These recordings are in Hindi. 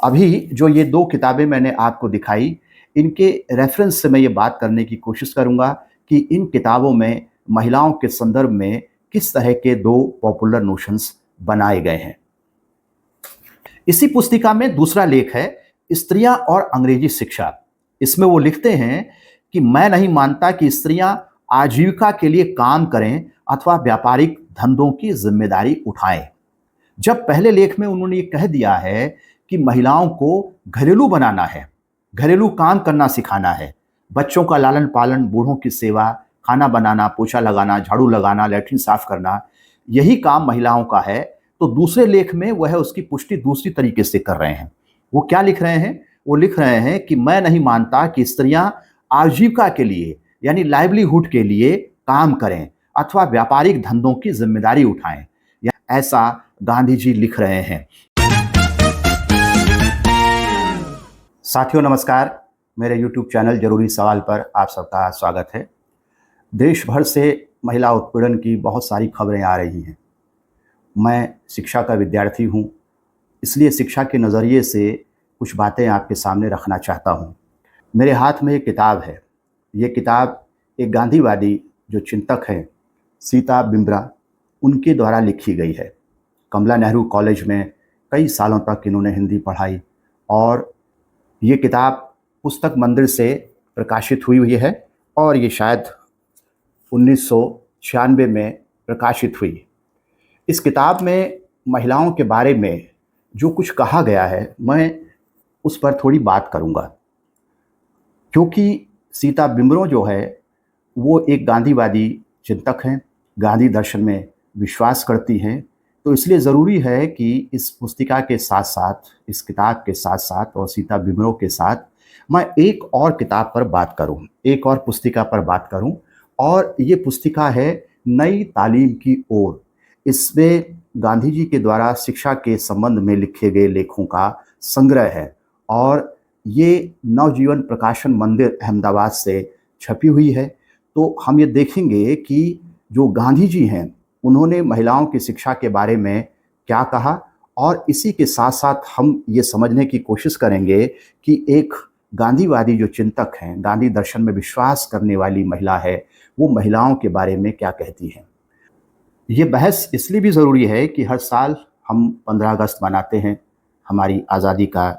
अभी जो ये 2 किताबें मैंने आपको दिखाई, इनके रेफ़रेंस से मैं ये बात करने की कोशिश करूँगा कि इन किताबों में महिलाओं के संदर्भ में किस तरह के 2 पॉपुलर नोशंस बनाए गए हैं। इसी पुस्तिका में दूसरा लेख है, स्त्रियाँ और अंग्रेजी शिक्षा। इसमें वो लिखते हैं कि मैं नहीं मानता कि स्त्रियाँ आजीविका के लिए काम करें अथवा व्यापारिक धंधों की ज़िम्मेदारी उठाएँ। जब पहले लेख में उन्होंने ये कह दिया है कि महिलाओं को घरेलू बनाना है, घरेलू काम करना सिखाना है, बच्चों का लालन-पालन, बूढ़ों की सेवा, खाना बनाना, पोछा लगाना, झाड़ू लगाना, लैट्रिन साफ करना, यही काम महिलाओं का है, तो दूसरे लेख में वह उसकी पुष्टि दूसरी तरीके से कर रहे हैं। वो क्या लिख रहे हैं? वो लिख रहे हैं कि मैं नहीं मानता कि स्त्रियाँ आजीविका के लिए यानी लाइवलीहुड के लिए काम करें अथवा व्यापारिक धंधों की ज़िम्मेदारी उठाएँ। ऐसा गांधी जी लिख रहे हैं। साथियों नमस्कार, मेरे YouTube चैनल जरूरी सवाल पर आप सबका स्वागत है। देश भर से महिला उत्पीड़न की बहुत सारी खबरें आ रही हैं। मैं शिक्षा का विद्यार्थी हूँ, इसलिए शिक्षा के नज़रिए से कुछ बातें आपके सामने रखना चाहता हूँ। मेरे हाथ में एक किताब है। ये किताब एक गांधीवादी जो चिंतक हैं, सीता बिम्बरा, उनके द्वारा लिखी गई है। कमला नेहरू कॉलेज में कई सालों तक इन्होंने हिंदी पढ़ाई और ये किताब पुस्तक मंदिर से प्रकाशित हुई है और ये शायद 1996 में प्रकाशित हुई। इस किताब में महिलाओं के बारे में जो कुछ कहा गया है, मैं उस पर थोड़ी बात करूँगा। क्योंकि सीता बिम्बरो जो है, वो एक गांधीवादी चिंतक हैं, गांधी दर्शन में विश्वास करती हैं, तो इसलिए ज़रूरी है कि इस पुस्तिका के साथ-साथ, इस किताब के साथ-साथ और सीता बिम्बरो के साथ मैं एक और किताब पर बात करूँ, एक और पुस्तिका पर बात करूँ और ये पुस्तिका है नई तालीम की ओर। इसमें गांधी जी के द्वारा शिक्षा के संबंध में लिखे गए लेखों का संग्रह है और ये नवजीवन प्रकाशन मंदिर अहमदाबाद से छपी हुई है। तो हम ये देखेंगे कि जो गांधी जी हैं, उन्होंने महिलाओं की शिक्षा के बारे में क्या कहा और इसी के साथ-साथ हम ये समझने की कोशिश करेंगे कि एक गांधीवादी जो चिंतक हैं, गांधी दर्शन में विश्वास करने वाली महिला है, वो महिलाओं के बारे में क्या कहती हैं। ये बहस इसलिए भी ज़रूरी है कि हर साल हम 15 अगस्त मनाते हैं, हमारी आज़ादी का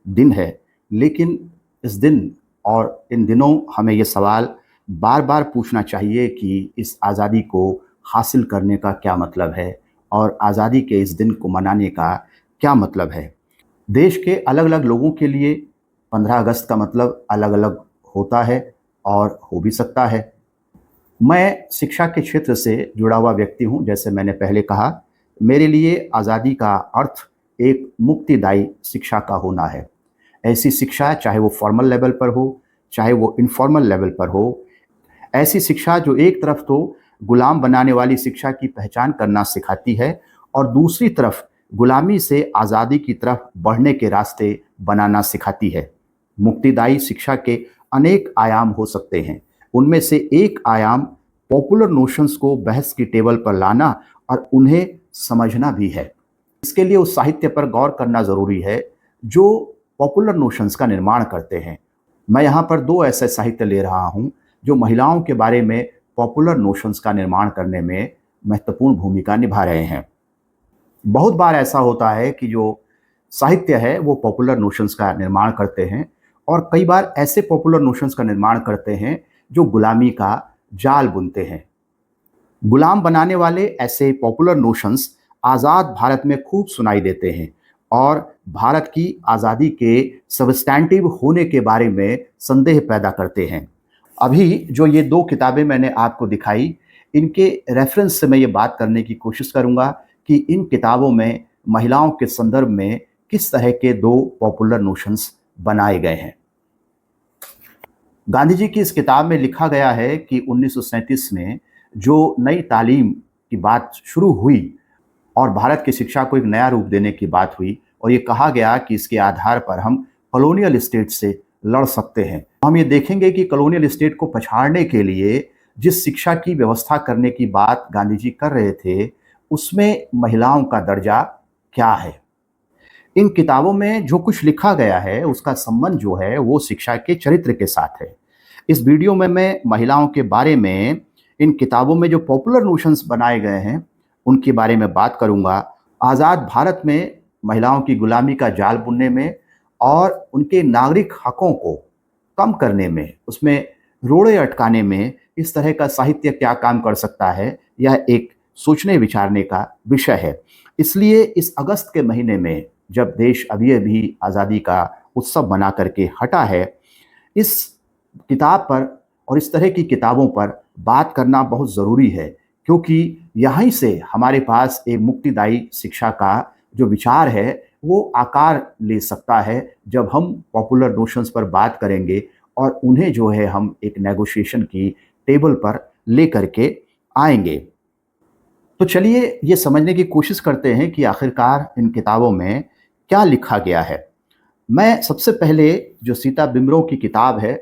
दिन है, लेकिन इस दिन और इन दिनों हमें ये सवाल बार-बार पूछना चाहिए कि इस आज़ादी को हासिल करने का क्या मतलब है और आज़ादी के इस दिन को मनाने का क्या मतलब है। देश के अलग-अलग लोगों के लिए 15 अगस्त का मतलब अलग-अलग होता है और हो भी सकता है। मैं शिक्षा के क्षेत्र से जुड़ा हुआ व्यक्ति हूँ, जैसे मैंने पहले कहा। मेरे लिए आज़ादी का अर्थ एक मुक्तिदायी शिक्षा का होना है। ऐसी शिक्षा चाहे वो फॉर्मल लेवल पर हो, चाहे वो इनफॉर्मल लेवल पर हो, ऐसी शिक्षा जो एक तरफ तो गुलाम बनाने वाली शिक्षा की पहचान करना सिखाती है और दूसरी तरफ गुलामी से आज़ादी की तरफ बढ़ने के रास्ते बनाना सिखाती है। मुक्तिदायी शिक्षा के अनेक आयाम हो सकते हैं। उनमें से एक आयाम पॉपुलर नोशंस को बहस की टेबल पर लाना और उन्हें समझना भी है। इसके लिए उस साहित्य पर गौर करना ज़रूरी है जो पॉपुलर नोशंस का निर्माण करते हैं। मैं यहाँ पर 2 ऐसे साहित्य ले रहा हूँ जो महिलाओं के बारे में पॉपुलर नोशंस का निर्माण करने में महत्वपूर्ण भूमिका निभा रहे हैं। बहुत बार ऐसा होता है कि जो साहित्य है वो पॉपुलर नोशंस का निर्माण करते हैं और कई बार ऐसे पॉपुलर नोशंस का निर्माण करते हैं जो गुलामी का जाल बुनते हैं। गुलाम बनाने वाले ऐसे पॉपुलर नोशंस आज़ाद भारत में खूब सुनाई देते हैं और भारत की आज़ादी के सबस्टैंटिव होने के बारे में संदेह पैदा करते हैं। अभी जो ये 2 किताबें मैंने आपको दिखाई, इनके रेफ़रेंस से मैं ये बात करने की कोशिश करूँगा कि इन किताबों में महिलाओं के संदर्भ में किस तरह के 2 पॉपुलर नोशंस बनाए गए हैं। गांधी जी की इस किताब में लिखा गया है कि 1937 में जो नई तालीम की बात शुरू हुई और भारत की शिक्षा को एक नया रूप देने की बात हुई और ये कहा गया कि इसके आधार पर हम कॉलोनियल स्टेट से लड़ सकते हैं। हम ये देखेंगे कि कॉलोनियल स्टेट को पछाड़ने के लिए जिस शिक्षा की व्यवस्था करने की बात गांधी जी कर रहे थे, उसमें महिलाओं का दर्जा क्या है। इन किताबों में जो कुछ लिखा गया है उसका संबंध जो है वो शिक्षा के चरित्र के साथ है। इस वीडियो में मैं महिलाओं के बारे में इन किताबों में जो पॉपुलर नोशंस बनाए गए हैं उनके बारे में बात करूंगा। आज़ाद भारत में महिलाओं की गुलामी का जाल बुनने में और उनके नागरिक हकों को कम करने में, उसमें रोड़े अटकाने में इस तरह का साहित्य क्या काम कर सकता है, यह एक सोचने विचारने का विषय है। इसलिए इस अगस्त के महीने में जब देश अभी अभी आज़ादी का उत्सव मना करके हटा है, इस किताब पर और इस तरह की किताबों पर बात करना बहुत ज़रूरी है, क्योंकि यहीं से हमारे पास एक मुक्तिदायी शिक्षा का जो विचार है वो आकार ले सकता है जब हम पॉपुलर नोशंस पर बात करेंगे और उन्हें जो है हम एक नेगोशिएशन की टेबल पर ले करके आएंगे। तो चलिए ये समझने की कोशिश करते हैं कि आखिरकार इन किताबों में क्या लिखा गया है। मैं सबसे पहले जो सीता बिमरो की किताब है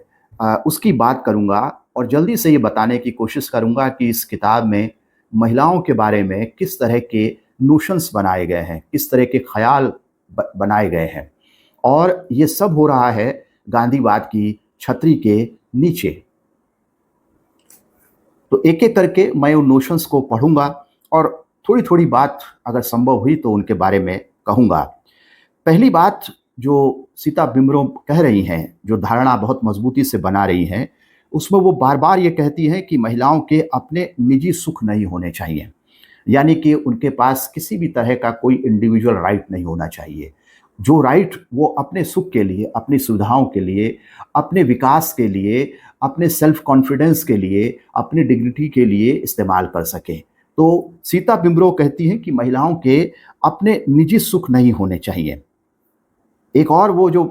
उसकी बात करूंगा और जल्दी से ये बताने की कोशिश करूंगा कि इस किताब में महिलाओं के बारे में किस तरह के नोशंस बनाए गए हैं, किस तरह के ख्याल बनाए गए हैं, और ये सब हो रहा है गांधीवाद की छतरी के नीचे। तो एक एक करके मैं उन नोशंस को पढ़ूंगा और थोड़ी थोड़ी बात अगर संभव हुई तो उनके बारे में कहूँगा। पहली बात जो सीता बिमरो कह रही हैं, जो धारणा बहुत मजबूती से बना रही हैं, उसमें वो बार बार ये कहती हैं कि महिलाओं के अपने निजी सुख नहीं होने चाहिए, यानी कि उनके पास किसी भी तरह का कोई इंडिविजुअल राइट नहीं होना चाहिए। जो राइट वो अपने सुख के लिए, अपनी सुविधाओं के लिए, अपने विकास के लिए, अपने सेल्फ कॉन्फिडेंस के लिए, अपनी डिग्निटी के लिए इस्तेमाल कर सकें। तो सीता बिमरो कहती हैं कि महिलाओं के अपने निजी सुख नहीं होने चाहिए। एक और वो जो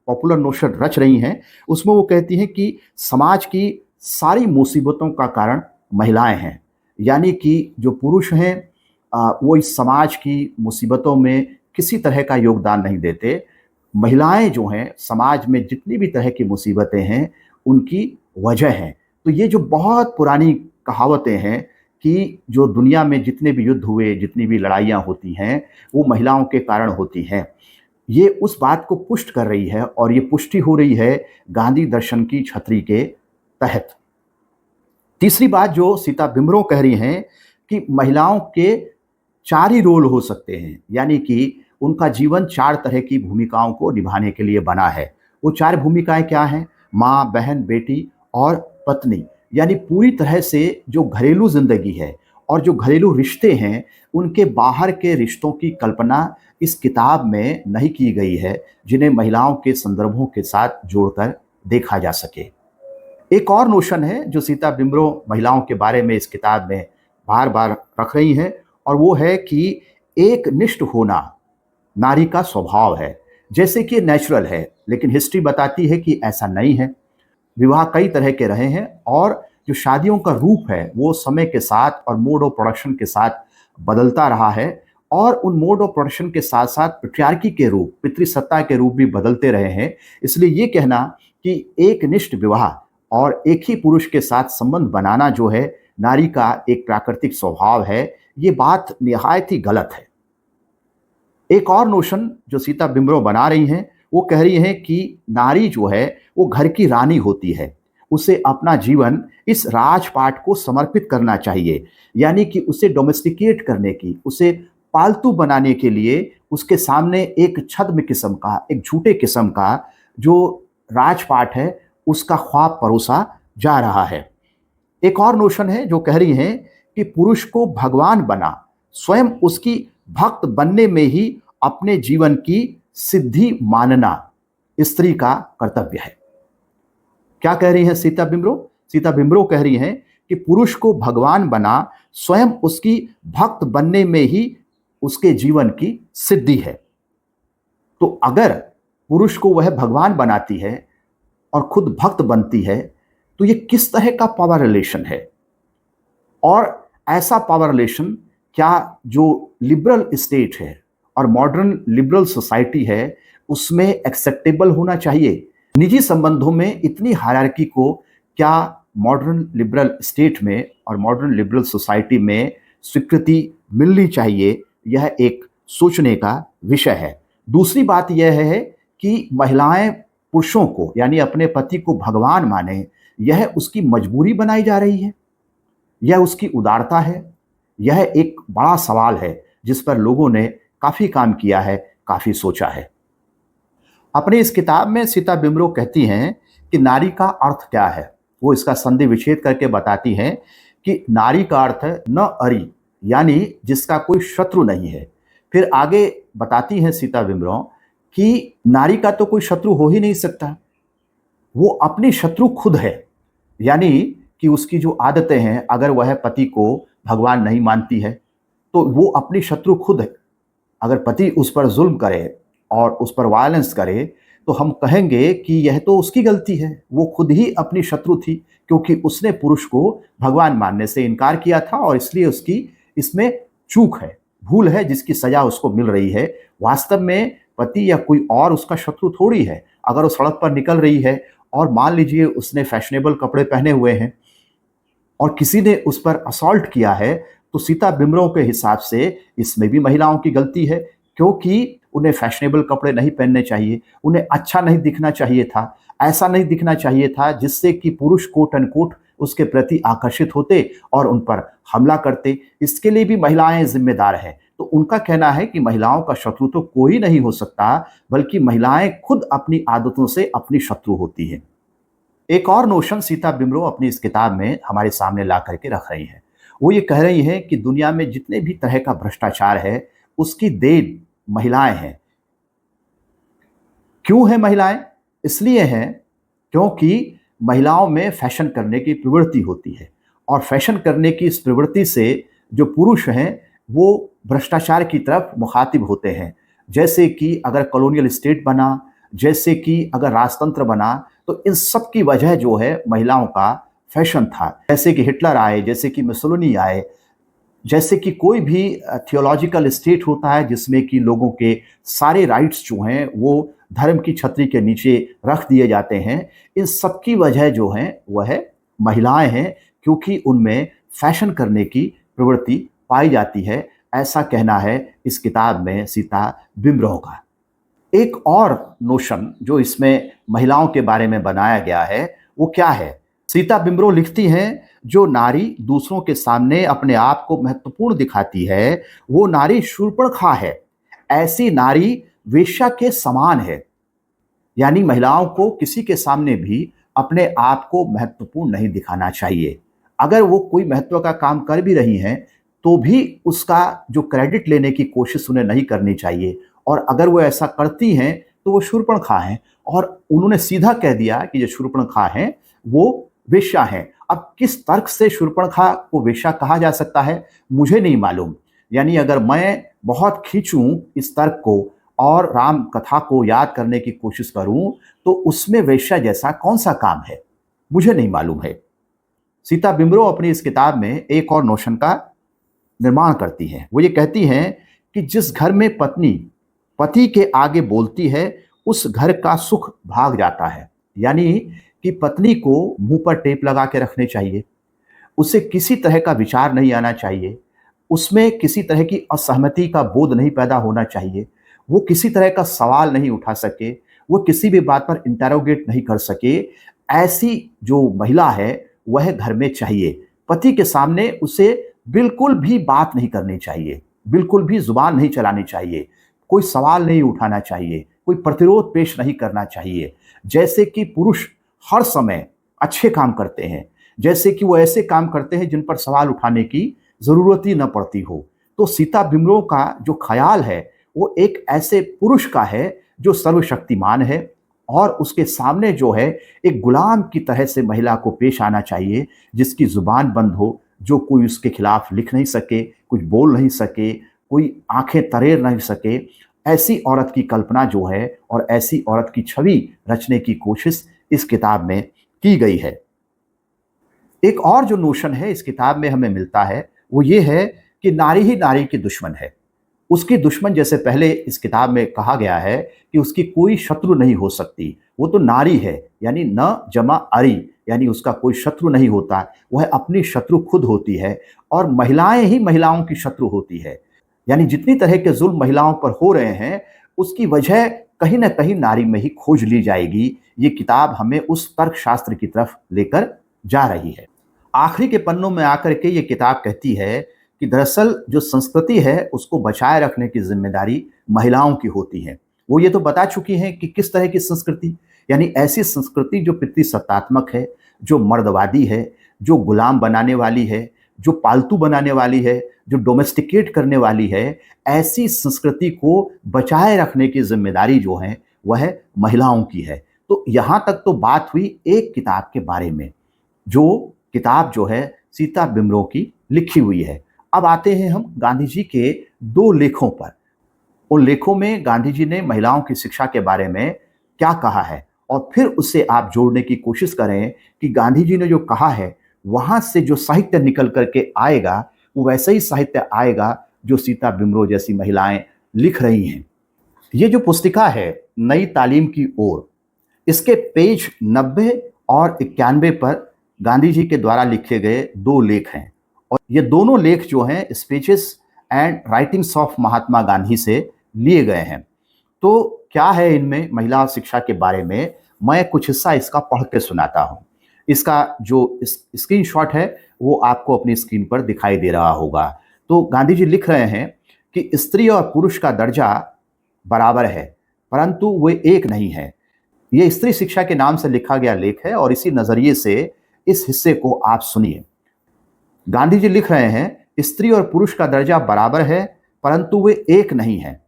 पॉपुलर नोशन रच रही हैं उसमें वो कहती हैं कि समाज की सारी मुसीबतों का कारण महिलाएं हैं, यानी कि जो पुरुष हैं वो इस समाज की मुसीबतों में किसी तरह का योगदान नहीं देते। महिलाएं जो हैं समाज में जितनी भी तरह की मुसीबतें हैं उनकी वजह हैं। तो ये जो बहुत पुरानी कहावतें हैं कि जो दुनिया में जितने भी युद्ध हुए, जितनी भी लड़ाइयाँ होती हैं वो महिलाओं के कारण होती हैं, ये उस बात को पुष्ट कर रही है और ये पुष्टि हो रही है गांधी दर्शन की छतरी के तहत। तीसरी बात जो सीता बिमरो कह रही हैं कि महिलाओं के 4 ही रोल हो सकते हैं, यानी कि उनका जीवन 4 तरह की भूमिकाओं को निभाने के लिए बना है। वो 4 भूमिकाएं क्या हैं? माँ, बहन, बेटी और पत्नी। यानी पूरी तरह से जो घरेलू जिंदगी है और जो घरेलू रिश्ते हैं उनके बाहर के रिश्तों की कल्पना इस किताब में नहीं की गई है, जिन्हें महिलाओं के संदर्भों के साथ जोड़कर देखा जा सके। एक और नोशन है जो सीता बिमरो महिलाओं के बारे में इस किताब में बार बार रख रही हैं, और वो है कि एक निष्ठ होना नारी का स्वभाव है। जैसे कि नेचुरल है, लेकिन हिस्ट्री बताती है कि ऐसा नहीं है। विवाह कई तरह के रहे हैं और जो शादियों का रूप है वो समय के साथ और मोड ऑफ प्रोडक्शन के साथ बदलता रहा है, और उन मोड ऑफ प्रोडक्शन के साथ साथ पिट्रियार्की के रूप, पितृसत्ता के रूप भी बदलते रहे हैं। इसलिए ये कहना कि एक निष्ठ विवाह और एक ही पुरुष के साथ संबंध बनाना जो है नारी का एक प्राकृतिक स्वभाव है, ये बात निहायत ही गलत है। एक और नोशन जो सीता बिमरो बना रही हैं वो कह रही हैं कि नारी जो है वो घर की रानी होती है, उसे अपना जीवन इस राजपाट को समर्पित करना चाहिए, यानी कि उसे डोमेस्टिकेट करने की, उसे पालतू बनाने के लिए उसके सामने एक छद्म किस्म का, एक झूठे किस्म का जो राजपाट है उसका ख्वाब परोसा जा रहा है। एक और नोशन है जो कह रही हैं कि पुरुष को भगवान बना स्वयं उसकी भक्त बनने में ही अपने जीवन की सिद्धि मानना स्त्री का कर्तव्य है। क्या कह रही हैं सीता बिमरो? सीता बिमरो कह रही हैं कि पुरुष को भगवान बना स्वयं उसकी भक्त बनने में ही उसके जीवन की सिद्धि है। तो अगर पुरुष को वह भगवान बनाती है और खुद भक्त बनती है तो ये किस तरह का पावर रिलेशन है? और ऐसा पावर रिलेशन क्या जो लिबरल स्टेट है और मॉडर्न लिबरल सोसाइटी है उसमें एक्सेप्टेबल होना चाहिए? निजी संबंधों में इतनी हायरार्की को क्या मॉडर्न लिबरल स्टेट में और मॉडर्न लिबरल सोसाइटी में स्वीकृति मिलनी चाहिए? यह एक सोचने का विषय है। दूसरी बात यह है कि महिलाएं पुरुषों को यानी अपने पति को भगवान माने, यह उसकी मजबूरी बनाई जा रही है, यह उसकी उदारता है। यह एक बड़ा सवाल है जिस पर लोगों ने काफ़ी काम किया है, काफ़ी सोचा है। अपनी इस किताब में सीता बिमरो कहती हैं कि नारी का अर्थ क्या है। वो इसका संधि विच्छेद करके बताती हैं कि नारी का अर्थ है न अरि, यानी जिसका कोई शत्रु नहीं है। फिर आगे बताती हैं सीता बिमरो कि नारी का तो कोई शत्रु हो ही नहीं सकता, वो अपनी शत्रु खुद है। यानी कि उसकी जो आदतें हैं, अगर वह पति को भगवान नहीं मानती है तो वो अपनी शत्रु खुद है। अगर पति उस पर जुल्म करे और उस पर वायलेंस करे तो हम कहेंगे कि यह तो उसकी गलती है, वो खुद ही अपनी शत्रु थी, क्योंकि उसने पुरुष को भगवान मानने से इनकार किया था और इसलिए उसकी इसमें चूक है, भूल है, जिसकी सजा उसको मिल रही है। वास्तव में पति या कोई और उसका शत्रु थोड़ी है। अगर वो सड़क पर निकल रही है और मान लीजिए उसने फैशनेबल कपड़े पहने हुए हैं और किसी ने उस पर असॉल्ट किया है, तो सीता बिमरो के हिसाब से इसमें भी महिलाओं की गलती है, क्योंकि उन्हें फैशनेबल कपड़े नहीं पहनने चाहिए, उन्हें अच्छा नहीं दिखना चाहिए था, ऐसा नहीं दिखना चाहिए था जिससे कि पुरुष कोट एंड कोट उसके प्रति आकर्षित होते और उन पर हमला करते। इसके लिए भी महिलाएं जिम्मेदार हैं। तो उनका कहना है कि महिलाओं का शत्रु तो कोई नहीं हो सकता, बल्कि महिलाएं खुद अपनी आदतों से अपनी शत्रु होती हैं। एक और नोशन सीता बिमरो अपनी इस किताब में हमारे सामने ला करके रख रही हैं। वो ये कह रही हैं कि दुनिया में जितने भी तरह का भ्रष्टाचार है, उसकी देन महिलाएं हैं। क्यों है महिलाएं? इसलिए हैं क्योंकि महिलाओं में फैशन करने की प्रवृत्ति होती है और फैशन करने की इस प्रवृत्ति से जो पुरुष हैं वो भ्रष्टाचार की तरफ मुखातिब होते हैं। जैसे कि अगर कॉलोनियल स्टेट बना, जैसे कि अगर राजतंत्र बना, तो इन सब की वजह जो है महिलाओं का फैशन था। जैसे कि हिटलर आए, जैसे कि मुसोलिनी आए, जैसे कि कोई भी थियोलॉजिकल स्टेट होता है जिसमें कि लोगों के सारे राइट्स जो हैं वो धर्म की छतरी के नीचे रख दिए जाते हैं। इन सब की वजह जो है वह महिलाएं हैं, क्योंकि उनमें फैशन करने की प्रवृत्ति पाई जाती है। ऐसा कहना है इस किताब में सीता बिमरो का। एक और नोशन जो इसमें महिलाओं के बारे में बनाया गया है वो क्या है? सीता बिमरो लिखती हैं, जो नारी दूसरों के सामने अपने आप को महत्वपूर्ण दिखाती है वो नारी शूर्पणखा है। ऐसी नारी वेश्या के समान है। यानी महिलाओं को किसी के सामने भी अपने आप को महत्वपूर्ण नहीं दिखाना चाहिए। अगर वो कोई महत्व का काम कर भी रही हैं तो भी उसका जो क्रेडिट लेने की कोशिश उन्हें नहीं करनी चाहिए, और अगर वो ऐसा करती हैं तो वो शूर्पणखा हैं। और उन्होंने सीधा कह दिया कि जो शूर्पणखा हैं वो वेश्या हैं। अब किस तर्क से शूर्पणखा को वेश्या कहा जा सकता है मुझे नहीं मालूम। यानी अगर मैं बहुत खींचूं इस तर्क को और राम कथा को याद करने की कोशिश करूं तो उसमें वेश्या जैसा कौन सा काम है मुझे नहीं मालूम है। सीता बिमरो अपनी इस किताब में एक और नोशन का निर्माण करती हैं। वो ये कहती हैं कि जिस घर में पत्नी पति के आगे बोलती है उस घर का सुख भाग जाता है। यानी कि पत्नी को मुंह पर टेप लगा के रखने चाहिए, उसे किसी तरह का विचार नहीं आना चाहिए, उसमें किसी तरह की असहमति का बोध नहीं पैदा होना चाहिए, वो किसी तरह का सवाल नहीं उठा सके, वो किसी भी बात पर इंटेरोगेट नहीं कर सके। ऐसी जो महिला है वह घर में चाहिए। पति के सामने उसे बिल्कुल भी बात नहीं करनी चाहिए, बिल्कुल भी जुबान नहीं चलानी चाहिए, कोई सवाल नहीं उठाना चाहिए, कोई प्रतिरोध पेश नहीं करना चाहिए। जैसे कि पुरुष हर समय अच्छे काम करते हैं, जैसे कि वो ऐसे काम करते हैं जिन पर सवाल उठाने की ज़रूरत ही न पड़ती हो। तो सीता बिमरो का जो ख्याल है वो एक ऐसे पुरुष का है जो सर्वशक्तिमान है और उसके सामने जो है एक गुलाम की तरह से महिला को पेश आना चाहिए, जिसकी ज़ुबान बंद हो, जो कोई उसके खिलाफ लिख नहीं सके, कुछ बोल नहीं सके, कोई आंखें तरेर नहीं सके। ऐसी औरत की कल्पना जो है और ऐसी औरत की छवि रचने की कोशिश इस किताब में की गई है। एक और जो नोशन है इस किताब में हमें मिलता है वो ये है कि नारी ही नारी की दुश्मन है। उसकी दुश्मन, जैसे पहले इस किताब में कहा गया है कि उसकी कोई शत्रु नहीं हो सकती, वो तो नारी है, यानी न जमा अरि, यानी उसका कोई शत्रु नहीं होता, वह अपनी शत्रु खुद होती है। और महिलाएं ही महिलाओं की शत्रु होती है। यानी जितनी तरह के जुल्म महिलाओं पर हो रहे हैं उसकी वजह कहीं ना कहीं नारी में ही खोज ली जाएगी। ये किताब हमें उस तर्कशास्त्र की तरफ लेकर जा रही है। आखिरी के पन्नों में आकर के ये किताब कहती है कि दरअसल जो संस्कृति है उसको बचाए रखने की जिम्मेदारी महिलाओं की होती है। वो ये तो बता चुकी हैं कि किस तरह की संस्कृति, यानी ऐसी संस्कृति जो पितृसत्तात्मक है, जो मर्दवादी है, जो गुलाम बनाने वाली है, जो पालतू बनाने वाली है, जो डोमेस्टिकेट करने वाली है, ऐसी संस्कृति को बचाए रखने की जिम्मेदारी जो है वह महिलाओं की है। तो यहाँ तक तो बात हुई एक किताब के बारे में, जो किताब जो है सीता बिमरो की लिखी हुई है। अब आते हैं हम गांधी जी के दो लेखों पर। उन लेखों में गांधी जी ने महिलाओं की शिक्षा के बारे में क्या कहा है, और फिर उससे आप जोड़ने की कोशिश करें कि गांधी जी ने जो कहा है वहां से जो साहित्य निकल करके आएगा वो वैसा ही साहित्य आएगा जो सीता बिमरो जैसी महिलाएं लिख रही हैं। ये जो पुस्तिका है नई तालीम की ओर, इसके पेज 90 और 91 पर गांधी जी के द्वारा लिखे गए दो लेख हैं, और ये दोनों लेख जो हैं speeches and writings of Mahatma Gandhi से लिए गए हैं। तो क्या है इनमें महिला शिक्षा के बारे में, मैं कुछ हिस्सा इसका पढ़ के सुनाता हूँ। इसका जो स्क्रीनशॉट है वो आपको अपनी स्क्रीन पर दिखाई दे रहा होगा। तो गांधी जी लिख रहे हैं कि स्त्री और पुरुष का दर्जा बराबर है परंतु वे एक नहीं है। ये स्त्री शिक्षा के नाम से लिखा गया लेख है और इसी नजरिए से इस हिस्से को आप सुनिए। गांधी जी लिख रहे हैं, स्त्री और पुरुष का दर्जा बराबर है परंतु वे एक नहीं है।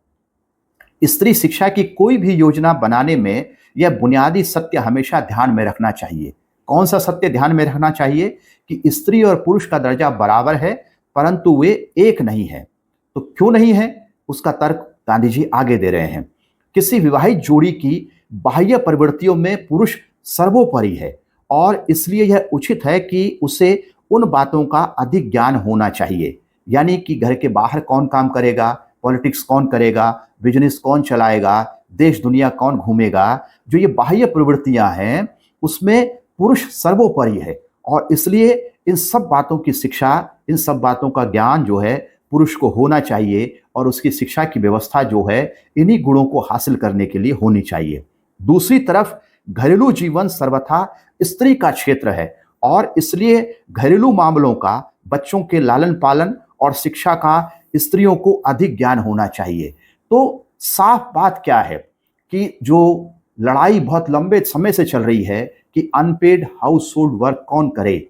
स्त्री शिक्षा की कोई भी योजना बनाने में यह बुनियादी सत्य हमेशा ध्यान में रखना चाहिए। कौन सा सत्य ध्यान में रखना चाहिए? कि स्त्री और पुरुष का दर्जा बराबर है परंतु वे एक नहीं है। तो क्यों नहीं है, उसका तर्क गांधी जी आगे दे रहे हैं। किसी विवाहित जोड़ी की बाह्य प्रवृत्तियों में पुरुष सर्वोपरि है और इसलिए यह उचित है कि उसे उन बातों का अधिक ज्ञान होना चाहिए, यानी कि घर के बाहर कौन काम करेगा, पॉलिटिक्स कौन करेगा, बिजनेस कौन चलाएगा, देश दुनिया कौन घूमेगा, जो ये बाह्य प्रवृत्तियां हैं उसमें पुरुष सर्वोपरि है और इसलिए इन सब बातों की शिक्षा, इन सब बातों का ज्ञान जो है पुरुष को होना चाहिए और उसकी शिक्षा की व्यवस्था जो है इन्हीं गुणों को हासिल करने के लिए होनी चाहिए। दूसरी तरफ घरेलू जीवन सर्वथा स्त्री का क्षेत्र है और इसलिए घरेलू मामलों का, बच्चों के लालन पालन और शिक्षा का स्त्रियों को अधिक ज्ञान होना चाहिए। तो साफ बात क्या है कि जो लड़ाई बहुत लंबे समय से चल रही है कि अनपेड हाउस होल्ड वर्क कौन करे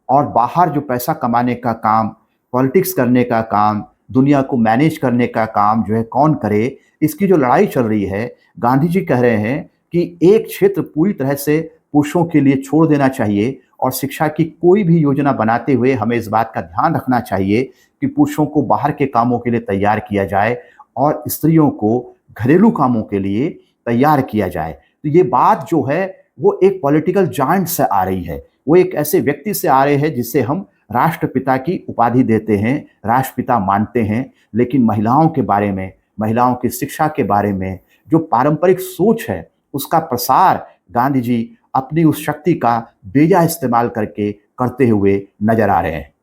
और बाहर जो पैसा कमाने का काम, पॉलिटिक्स करने का काम, दुनिया को मैनेज करने का काम जो है कौन करे, इसकी जो लड़ाई चल रही है, गांधी जी कह रहे हैं कि एक क्षेत्र पूरी तरह से पुरुषों के लिए छोड़ देना चाहिए और शिक्षा की कोई भी योजना बनाते हुए हमें इस बात का ध्यान रखना चाहिए कि पुरुषों को बाहर के कामों के लिए तैयार किया जाए और स्त्रियों को घरेलू कामों के लिए तैयार किया जाए। तो ये बात जो है वो एक पॉलिटिकल जायंट से आ रही है, वो एक ऐसे व्यक्ति से आ रहे हैं जिसे हम राष्ट्रपिता की उपाधि देते हैं, राष्ट्रपिता मानते हैं, लेकिन महिलाओं के बारे में, महिलाओं की शिक्षा के बारे में जो पारंपरिक सोच है उसका प्रसार गांधी जी अपनी उस शक्ति का बेजा इस्तेमाल करके करते हुए नजर आ रहे हैं।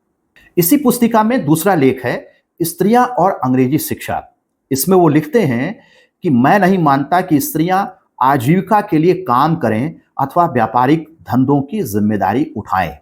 इसी पुस्तिका में दूसरा लेख है स्त्रियां और अंग्रेजी शिक्षा। इसमें वो लिखते हैं कि मैं नहीं मानता कि स्त्रियां आजीविका के लिए काम करें अथवा व्यापारिक धंधों की जिम्मेदारी उठाएं।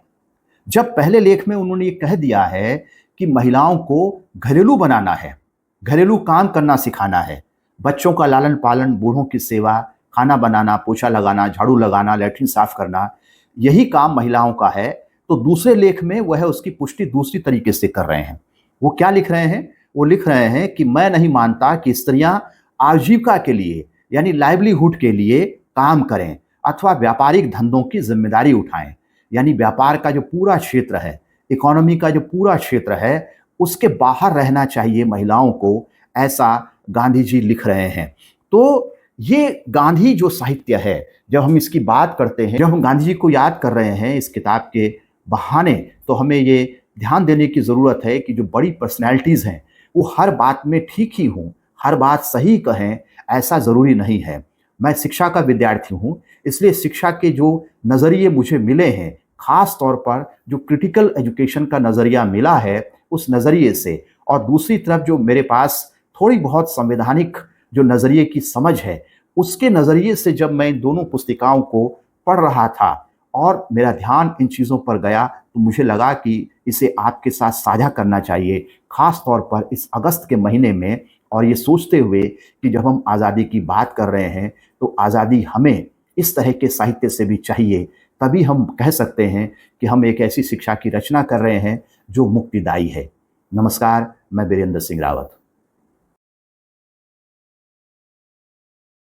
जब पहले लेख में उन्होंने ये कह दिया है कि महिलाओं को घरेलू बनाना है, घरेलू काम करना सिखाना है, बच्चों का लालन पालन, बूढ़ों की सेवा, खाना बनाना, पोछा लगाना, झाड़ू लगाना, लैट्रिन साफ करना, यही काम महिलाओं का है, तो दूसरे लेख में वह उसकी पुष्टि दूसरी तरीके से कर रहे हैं। वो क्या लिख रहे हैं? वो लिख रहे हैं कि मैं नहीं मानता कि स्त्रियां आजीविका के लिए यानी लाइवलीहुड के लिए काम करें अथवा व्यापारिक धंधों की जिम्मेदारी उठाएं, यानी व्यापार का जो पूरा क्षेत्र है, इकोनॉमी का जो पूरा क्षेत्र है, उसके बाहर रहना चाहिए महिलाओं को, ऐसा गांधी जी लिख रहे हैं। तो ये गांधी जो साहित्य है, जब हम इसकी बात करते हैं, जब हम गांधी जी को याद कर रहे हैं इस किताब के बहाने, तो हमें ये ध्यान देने की ज़रूरत है कि जो बड़ी पर्सनैलिटीज़ हैं वो हर बात में ठीक ही हों, हर बात सही कहें, ऐसा ज़रूरी नहीं है। मैं शिक्षा का विद्यार्थी हूँ, इसलिए शिक्षा के जो नज़रिए मुझे मिले हैं, ख़ास तौर पर जो क्रिटिकल एजुकेशन का नज़रिया मिला है उस नज़रिए से, और दूसरी तरफ जो मेरे पास थोड़ी बहुत संवैधानिक जो नज़रिए की समझ है, उसके नज़रिए से जब मैं इन दोनों पुस्तिकाओं को पढ़ रहा था और मेरा ध्यान इन चीज़ों पर गया, तो मुझे लगा कि इसे आपके साथ साझा करना चाहिए, ख़ास तौर पर इस अगस्त के महीने में। और ये सोचते हुए कि जब हम आज़ादी की बात कर रहे हैं, तो आज़ादी हमें इस तरह के साहित्य से भी चाहिए, तभी हम कह सकते हैं कि हम एक ऐसी शिक्षा की रचना कर रहे हैं जो मुक्तिदायी है। नमस्कार, मैं बीरेंद्र सिंह रावत।